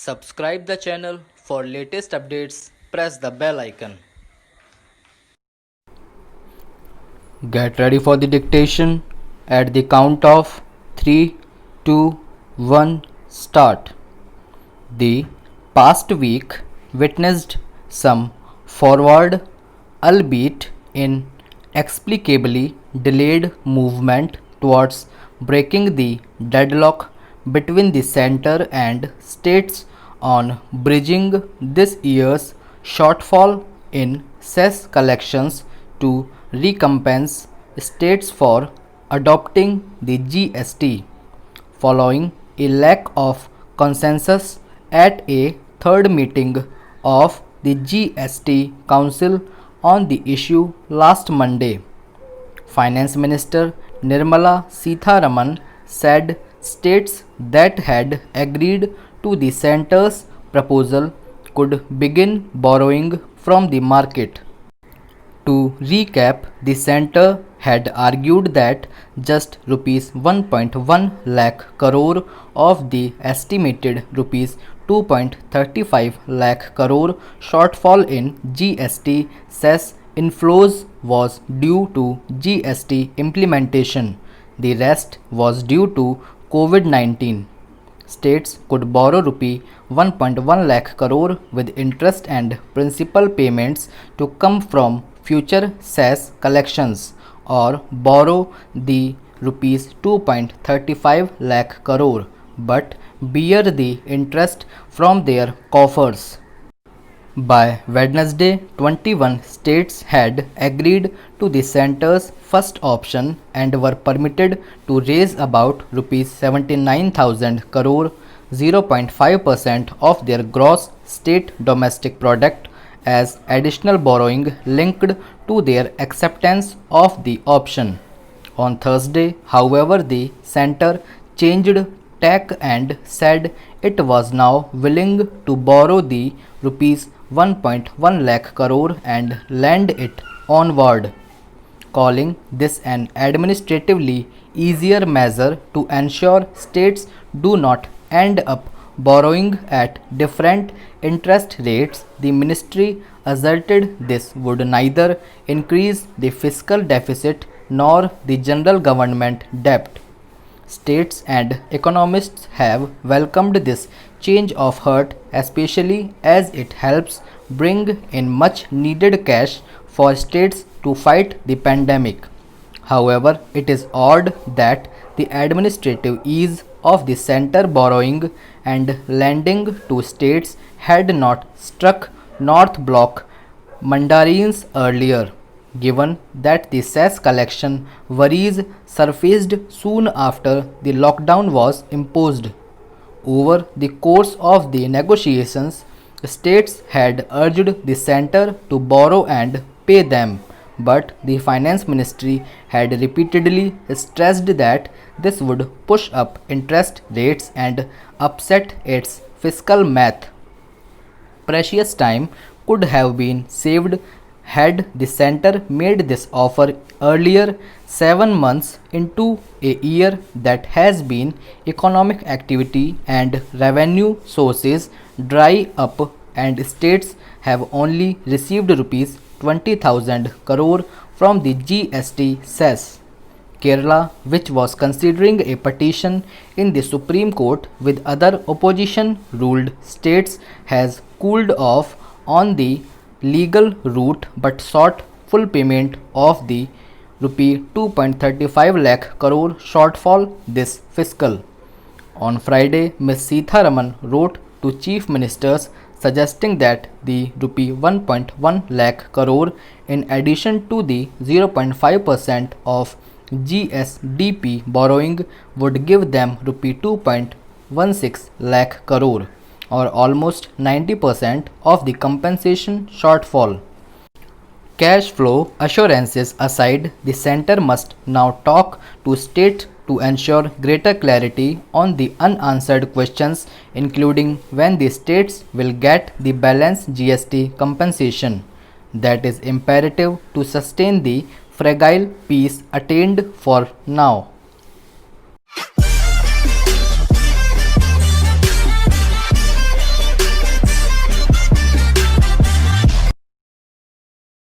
Subscribe the channel for latest updates. Press the bell icon. Get ready for the dictation at the count of 3, 2, 1, start. The past week witnessed some forward, albeit inexplicably delayed movement towards breaking the deadlock between the center and states on bridging this year's shortfall in cess collections to recompense states for adopting the GST following a lack of consensus at a third meeting of the GST Council on the issue last Monday. Finance Minister Nirmala Sitharaman said states that had agreed to the centre's proposal could begin borrowing from the market. To recap, the centre had argued that just rupees 1.1 lakh crore of the estimated rupees 2.35 lakh crore shortfall in GST cess inflows was due to GST implementation. The rest was due to COVID-19. States could borrow rupee 1.1 lakh crore with interest and principal payments to come from future cess collections or borrow the rupees 2.35 lakh crore but bear the interest from their coffers. By Wednesday, 21 states had agreed to the centre's first option and were permitted to raise about rupees 79,000 crore, 0.5% of their gross state domestic product, as additional borrowing linked to their acceptance of the option. On Thursday, however, the centre changed tack and said it was now willing to borrow the rupees 1.1 lakh crore and lend it onward, calling this an administratively easier measure to ensure states do not end up borrowing at different interest rates. The ministry asserted this would neither increase the fiscal deficit nor the general government debt. States and economists have welcomed this change of heart, especially as it helps bring in much needed cash for states to fight the pandemic. However, it is odd that the administrative ease of the centre borrowing and lending to states had not struck North Bloc mandarins earlier, given that the cess collection worries surfaced soon after the lockdown was imposed. Over the course of the negotiations, states had urged the centre to borrow and pay them, but the finance ministry had repeatedly stressed that this would push up interest rates and upset its fiscal math. Precious time could have been saved had the centre made this offer earlier, 7 months into a year that has been economic activity and revenue sources dry up and states have only received rupees 20,000 crore from the GST cess. Kerala, which was considering a petition in the Supreme Court with other opposition ruled states, has cooled off on the legal route but sought full payment of the rupee 2.35 lakh crore shortfall this fiscal. On Friday, Ms. Sitharaman wrote to chief ministers suggesting that the rupee 1.1 lakh crore in addition to the 0.5% of GSDP borrowing would give them rupee 2.16 lakh crore or almost 90% of the compensation shortfall. Cash flow assurances aside, the centre must now talk to states to ensure greater clarity on the unanswered questions, including when the states will get the balance GST compensation. That is imperative to sustain the fragile peace attained for now.